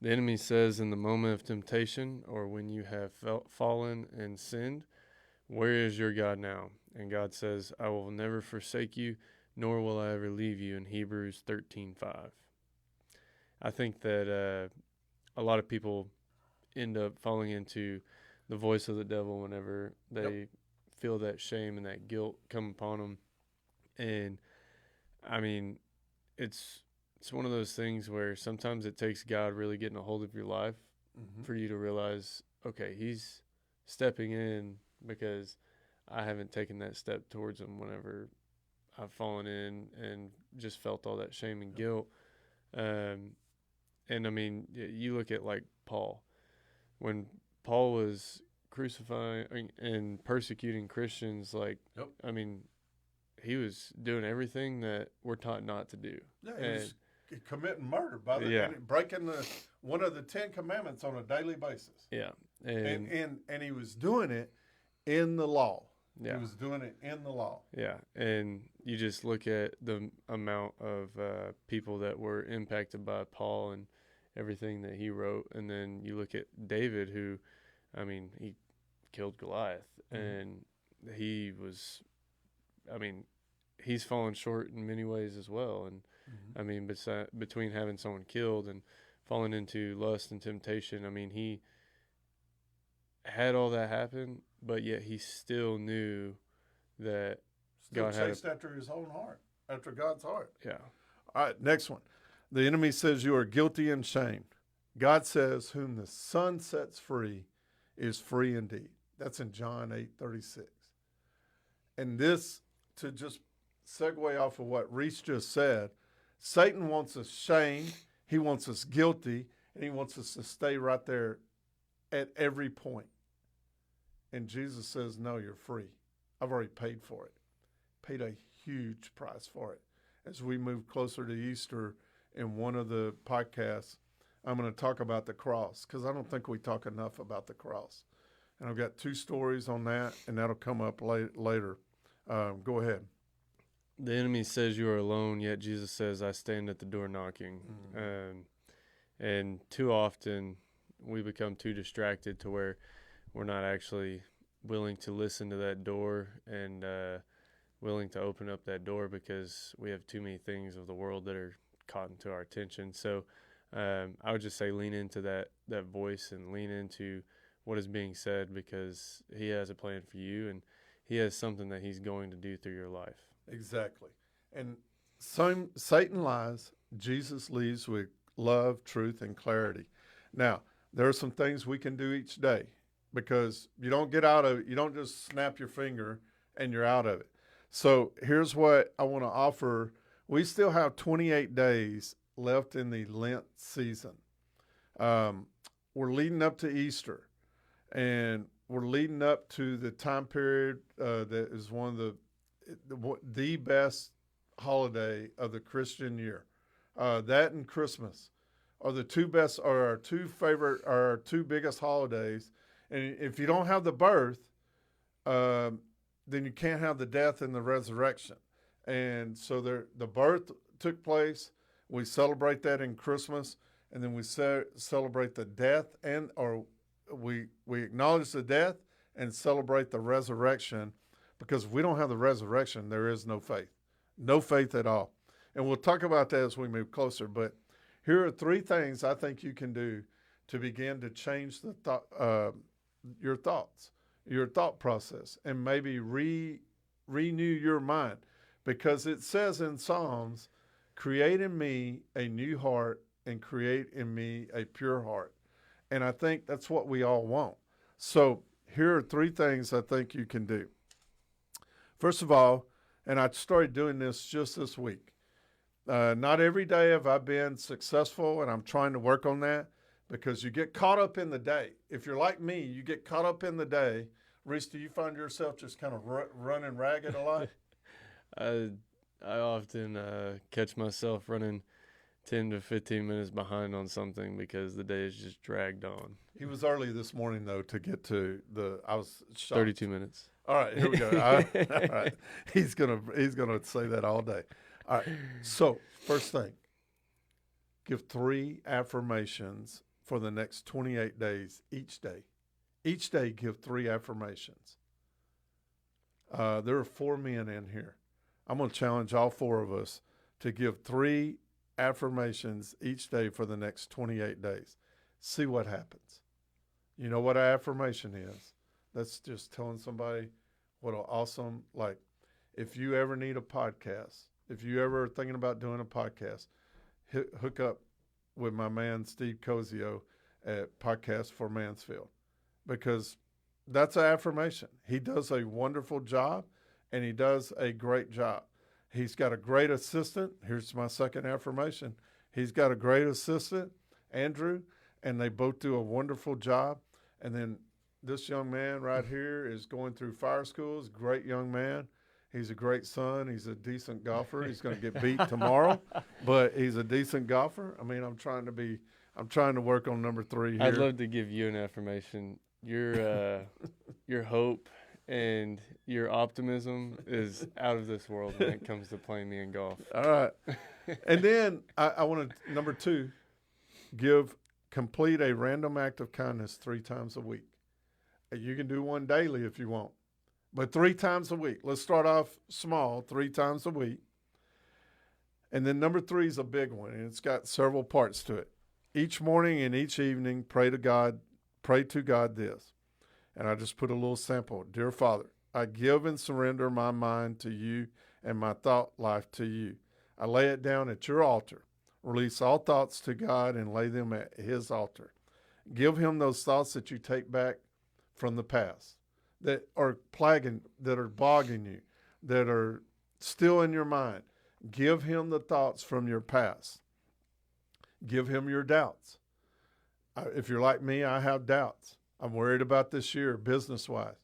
The enemy says in the moment of temptation or when you have fallen and sinned, where is your God now? And God says, I will never forsake you, nor will I ever leave you, in Hebrews 13:5. I think that a lot of people end up falling into the voice of the devil whenever they feel that shame and that guilt come upon them. And, I mean, it's one of those things where sometimes it takes God really getting a hold of your life for you to realize, okay, he's stepping in because I haven't taken that step towards him whenever I've fallen in and just felt all that shame and guilt. And I mean, you look at like Paul. When Paul was crucifying and persecuting Christians, like, I mean, he was doing everything that we're taught not to do. Yeah, he was committing murder by breaking one of the 10 commandments on a daily basis. Yeah. And he was doing it in the law. Yeah. He was doing it in the law. Yeah, and you just look at the amount of people that were impacted by Paul and everything that he wrote, and then you look at David, who, I mean, he killed Goliath, and he was, I mean, he's fallen short in many ways as well. And I mean, between having someone killed and falling into lust and temptation, I mean, he had all that happen, but yet he still knew that God chased after his own heart, after God's heart. Yeah. All right, next one. The enemy says you are guilty and shamed. God says, whom the Son sets free is free indeed. That's in John 8:36. And this, to just segue off of what Reese just said, Satan wants us shamed, he wants us guilty, and he wants us to stay right there at every point. And Jesus says, no, you're free. I've already paid for it. Paid a huge price for it. As we move closer to Easter in one of the podcasts, I'm going to talk about the cross because I don't think we talk enough about the cross. And I've got 2 stories on that, and that'll come up later. Go ahead. The enemy says you are alone, yet Jesus says, I stand at the door knocking. And too often we become too distracted to where we're not actually willing to listen to that door and willing to open up that door because we have too many things of the world that are caught into our attention. So I would just say lean into that voice and lean into what is being said because he has a plan for you and he has something that he's going to do through your life. Exactly. And Satan lies, Jesus leads with love, truth, and clarity. Now, there are some things we can do each day because you don't just snap your finger and you're out of it. So here's what I want to offer. We still have 28 days left in the Lent season. We're leading up to Easter, and we're leading up to the time period that is one of the best holiday of the Christian year. That and Christmas are the two best, are our two biggest holidays. And if you don't have the birth, then you can't have the death and the resurrection. And so the birth took place. We celebrate that in Christmas. and then we celebrate the death or we acknowledge the death and celebrate the resurrection, because if we don't have the resurrection, there is no faith at all. And we'll talk about that as we move closer. But here are 3 things I think you can do to begin to change your thoughts, your thought process, and maybe renew your mind. Because it says in Psalms, create in me a new heart and create in me a pure heart. And I think that's what we all want. So here are 3 things I think you can do. First of all, and I started doing this just this week. Not every day have I been successful, and I'm trying to work on that, because you get caught up in the day. If you're like me, you get caught up in the day. Reese, do you find yourself just kind of running ragged a lot? I often catch myself running 10 to 15 minutes behind on something because the day is just dragged on. He was early this morning, though, to get to I was shocked. 32 minutes. All right, here we go. All right. He's gonna say that all day. All right. So first thing, give 3 affirmations for the next 28 days each day. Each day, give 3 affirmations. There are 4 men in here. I'm going to challenge all 4 of us to give 3 affirmations each day for the next 28 days. See what happens. You know what an affirmation is? That's just telling somebody what an awesome, like, if you ever need a podcast, if you ever are thinking about doing a podcast, hook up with my man Steve Cozio at Podcast for Mansfield, because that's an affirmation. He does a wonderful job, and he does a great job. He's got a great assistant. Here's my second affirmation. He's got a great assistant, Andrew, and they both do a wonderful job. And then this young man right here is going through fire school. He's a great young man. He's a great son. He's a decent golfer. He's going to get beat tomorrow, but he's a decent golfer. I mean, I'm trying to work on number 3 here. I'd love to give you an affirmation. Your hope and your optimism is out of this world when it comes to playing me in golf. All right. And then I want to, number 2, complete a random act of kindness 3 times a week. You can do one daily if you want, but 3 times a week. Let's start off small, 3 times a week. And then number 3 is a big one, and it's got several parts to it. Each morning and each evening, pray to God this. And I just put a little sample. Dear Father, I give and surrender my mind to you and my thought life to you. I lay it down at your altar. Release all thoughts to God and lay them at his altar. Give him those thoughts that you take back from the past, that are bogging you, that are still in your mind. Give him the thoughts from your past. Give him your doubts. If you're like me, I have doubts. I'm worried about this year, business-wise.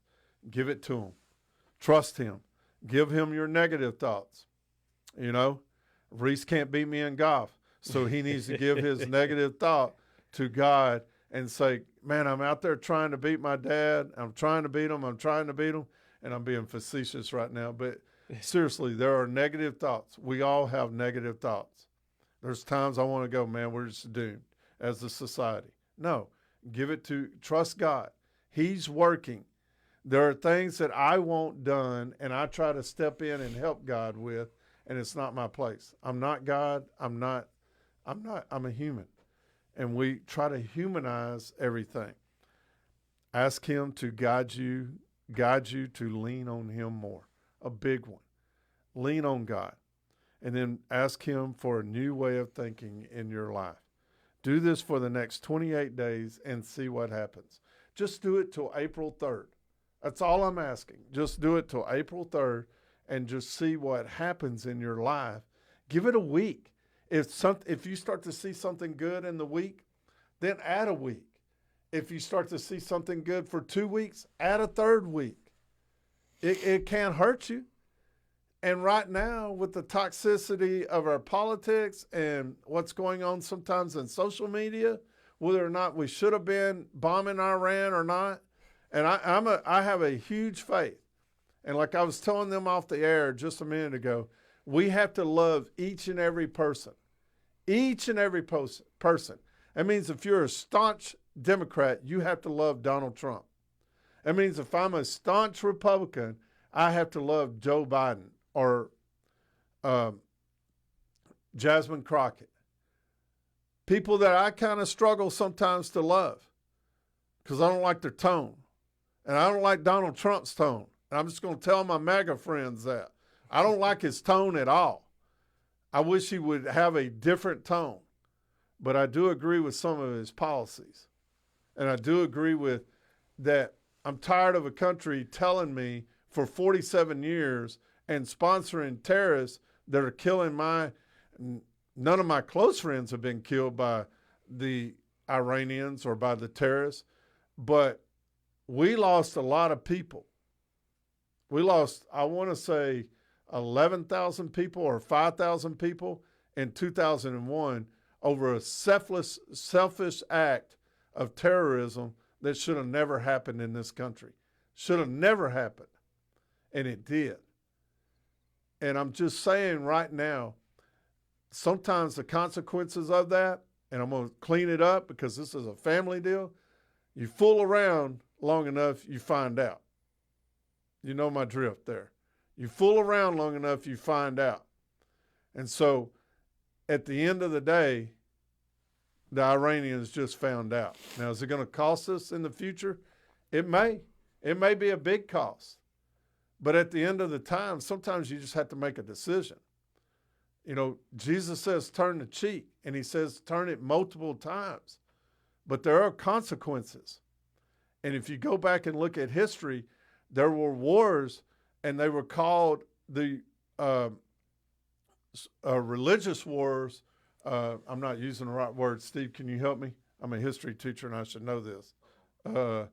Give it to him. Trust him. Give him your negative thoughts. You know, Reese can't beat me in golf, so he needs to give his negative thought to God and say, man, I'm out there trying to beat my dad. I'm trying to beat him. And I'm being facetious right now. But seriously, there are negative thoughts. We all have negative thoughts. There's times I want to go, man, we're just doomed as a society. No, trust God. He's working. There are things that I want done, and I try to step in and help God with, and it's not my place. I'm not God. I'm a human. And we try to humanize everything. Ask him to guide you to lean on him more. A big one. Lean on God. And then ask him for a new way of thinking in your life. Do this for the next 28 days and see what happens. Just do it till April 3rd. That's all I'm asking. Just do it till April 3rd and just see what happens in your life. Give it a week. If you start to see something good in the week, then add a week. If you start to see something good for 2 weeks, add a 3rd week. It can't hurt you. And right now, with the toxicity of our politics and what's going on sometimes in social media, whether or not we should have been bombing Iran or not, and I have a huge faith. And like I was telling them off the air just a minute ago, we have to love each and every person. Each and every person. That means if you're a staunch Democrat, you have to love Donald Trump. That means if I'm a staunch Republican, I have to love Joe Biden or Jasmine Crockett. People that I kind of struggle sometimes to love because I don't like their tone. And I don't like Donald Trump's tone. And I'm just going to tell my MAGA friends that. I don't like his tone at all. I wish he would have a different tone. But I do agree with some of his policies. And I do agree with that I'm tired of a country telling me for 47 years and sponsoring terrorists that are killing none of my close friends have been killed by the Iranians or by the terrorists, but we lost a lot of people. We lost, I want to say, 11,000 people or 5,000 people in 2001 over a selfish act of terrorism that should have never happened in this country. Should have never happened. And it did. And I'm just saying right now, sometimes the consequences of that, and I'm going to clean it up because this is a family deal, you fool around long enough, you find out. You know my drift there. You fool around long enough, you find out. And so at the end of the day, the Iranians just found out. Now, is it going to cost us in the future? It may. It may be a big cost. But at the end of the time, sometimes you just have to make a decision. You know, Jesus says turn the cheek, and he says turn it multiple times. But there are consequences. And if you go back and look at history, there were wars, and they were called the religious wars. I'm not using the right word. Steve, can you help me? I'm a history teacher, and I should know this. The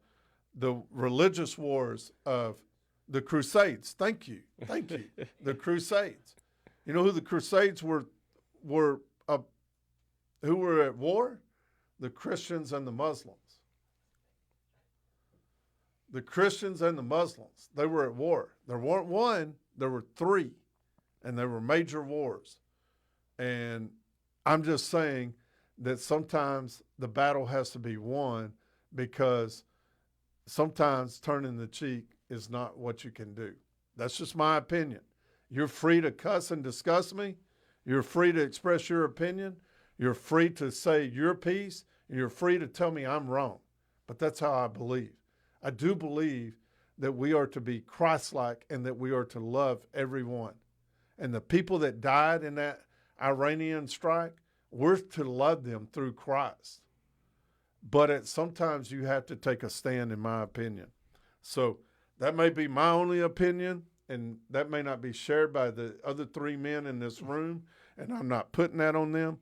religious wars of the Crusades. Thank you. The Crusades. You know who the Crusades were who were at war? The Christians and the Muslims. The Christians and the Muslims, they were at war. There weren't one, there were three, and they were major wars. And I'm just saying that sometimes the battle has to be won because sometimes turning the cheek is not what you can do. That's just my opinion. You're free to cuss and discuss me. You're free to express your opinion. You're free to say your piece. You're free to tell me I'm wrong. But that's how I believe. I do believe that we are to be Christ-like and that we are to love everyone. And the people that died in that Iranian strike, we're to love them through Christ. But sometimes you have to take a stand, in my opinion. So that may be my only opinion, and that may not be shared by the other three men in this room, and I'm not putting that on them.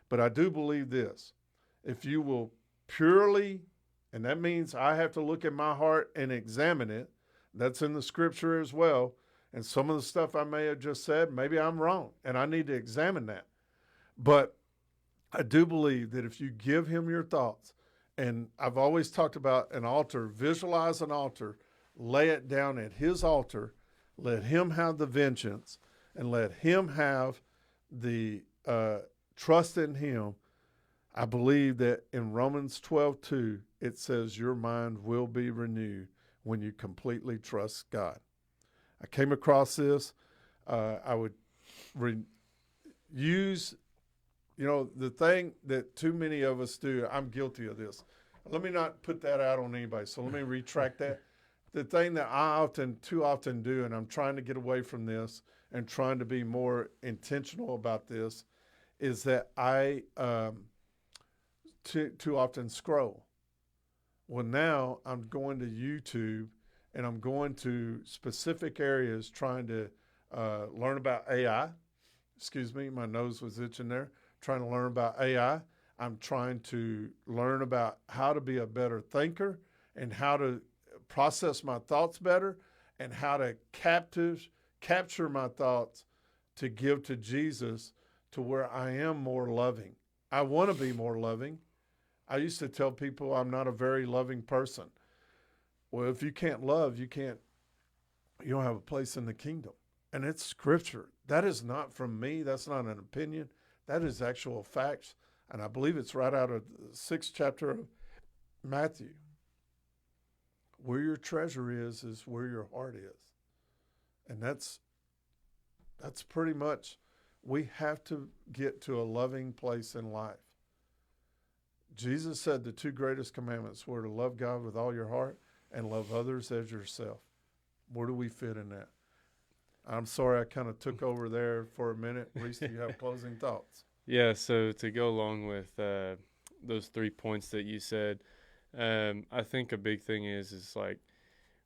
But I do believe this. If you will purely, and that means I have to look at my heart and examine it. That's in the scripture as well. And some of the stuff I may have just said, maybe I'm wrong, and I need to examine that. But I do believe that if you give him your thoughts, and I've always talked about an altar, visualize an altar, lay it down at his altar, let him have the vengeance, and let him have the trust in him. I believe that in Romans 12:2, it says your mind will be renewed when you completely trust God. I came across this. I would use, the thing that too many of us do. I'm guilty of this. Let me not put that out on anybody, so let me retract that. The thing that I too often do, and I'm trying to get away from this and trying to be more intentional about this, is that I too often scroll. Well, now I'm going to YouTube and I'm going to specific areas trying to learn about AI. Excuse me, my nose was itching there. Trying to learn about AI. I'm trying to learn about how to be a better thinker and how to process my thoughts better and how to capture my thoughts to give to Jesus to where I am more loving. I want to be more loving. I used to tell people I'm not a very loving person. Well, if you can't love, you don't have a place in the kingdom. And it's scripture. That is not from me. That's not an opinion. That is actual facts. And I believe it's right out of the 6th chapter of Matthew. Where your treasure is where your heart is. And that's pretty much, we have to get to a loving place in life. Jesus said the 2 greatest commandments were to love God with all your heart and love others as yourself. Where do we fit in that? I'm sorry I kind of took over there for a minute. Reese, do you have closing thoughts? Yeah, so to go along with those 3 points that you said, I think a big thing is like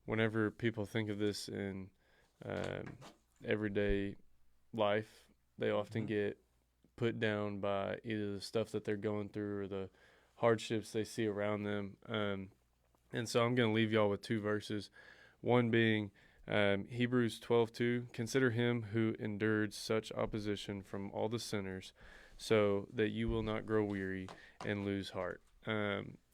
whenever people think of this in everyday life, they often get put down by either the stuff that they're going through or the hardships they see around them. And so I'm going to leave y'all with 2 verses. One being Hebrews 12:2. Consider him who endured such opposition from all the sinners, so that you will not grow weary and lose heart.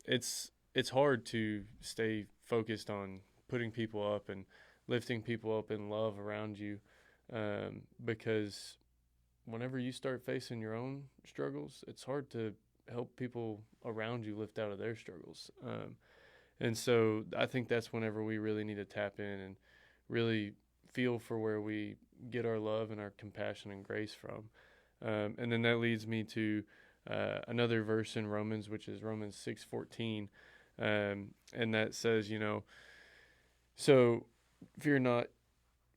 It's hard to stay focused on putting people up and lifting people up in love around you, because whenever you start facing your own struggles, it's hard to help people around you lift out of their struggles. And so I think that's whenever we really need to tap in and really feel for where we get our love and our compassion and grace from. And then that leads me to another verse in Romans, which is Romans 6:14. And that says, so fear not,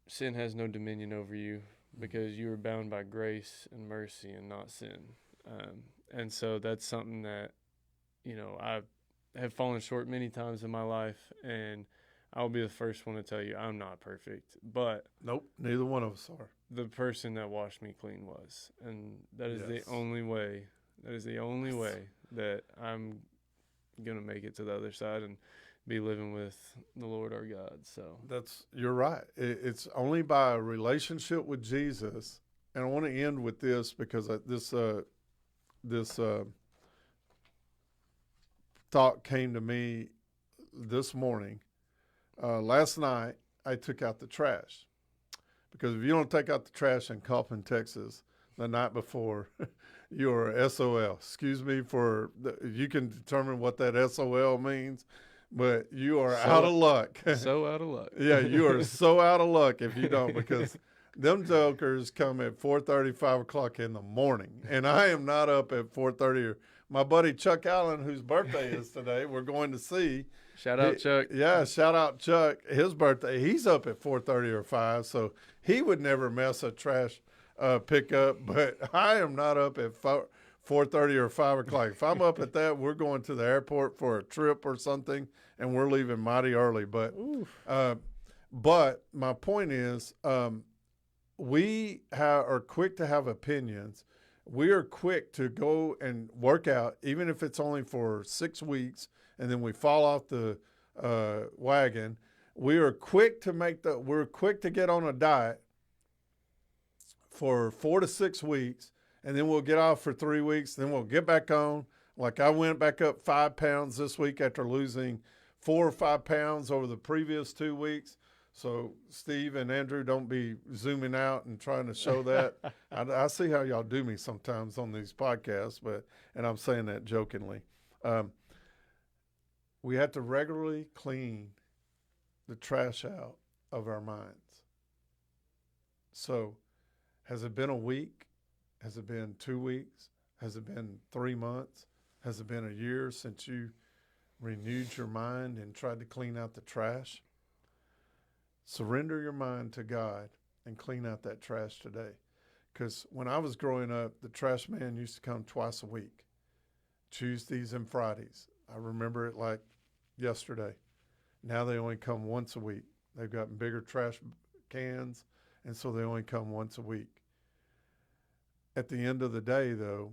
sin has no dominion over you, because you are bound by grace and mercy and not sin. And so that's something that, I have fallen short many times in my life, and I'll be the first one to tell you I'm not perfect, but Nope, neither one of us are. the person that washed me clean was. And that is Yes. the only way that I'm going to make it to the other side and be living with the Lord our God. So You're right. It's only by a relationship with Jesus. And I want to end with this because this thought came to me this morning. Last night, I took out the trash. Because if you don't take out the trash in Coppin, Texas, the night before, you're SOL. Excuse me you can determine what that SOL means, but you are out of luck. So out of luck. Yeah, you are so out of luck if you don't, because them jokers come at 4:30, 5 o'clock in the morning, and I am not up at 4:30. My buddy Chuck Allen, whose birthday is today, we're going to see. Shout out, Chuck. Yeah, shout out Chuck. His birthday, he's up at 4:30 or 5, so he would never mess a trash pickup, but I am not up at 4:30 or 5 o'clock. If I'm up at that, we're going to the airport for a trip or something, and we're leaving mighty early. But my point is, we are quick to have opinions. We are quick to go and work out, even if it's only for 6 weeks, and then we fall off the wagon. We're quick to get on a diet for 4 to 6 weeks, and then we'll get off for 3 weeks. Then we'll get back on. Like I went back up 5 pounds this week after losing 4 or 5 pounds over the previous 2 weeks. So Steve and Andrew, don't be zooming out and trying to show that. I see how y'all do me sometimes on these podcasts, and I'm saying that jokingly. We have to regularly clean the trash out of our minds. So has it been a week? Has it been 2 weeks? Has it been 3 months? Has it been a year since you renewed your mind and tried to clean out the trash? Surrender your mind to God and clean out that trash today. Because when I was growing up, the trash man used to come twice a week, Tuesdays and Fridays. I remember it like yesterday. Now they only come once a week. They've gotten bigger trash cans, and so they only come once a week. At the end of the day, though,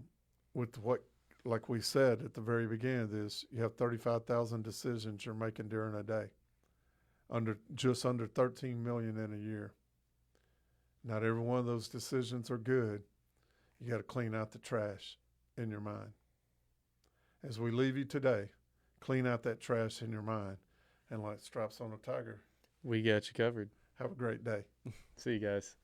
with what, like we said at the very beginning of this, you have 35,000 decisions you're making during a day. Just under 13 million in a year. Not every one of those decisions are good. You got to clean out the trash in your mind. As we leave you today, clean out that trash in your mind, and like Stripes on a Tiger, We got you covered. have a great day. See you guys.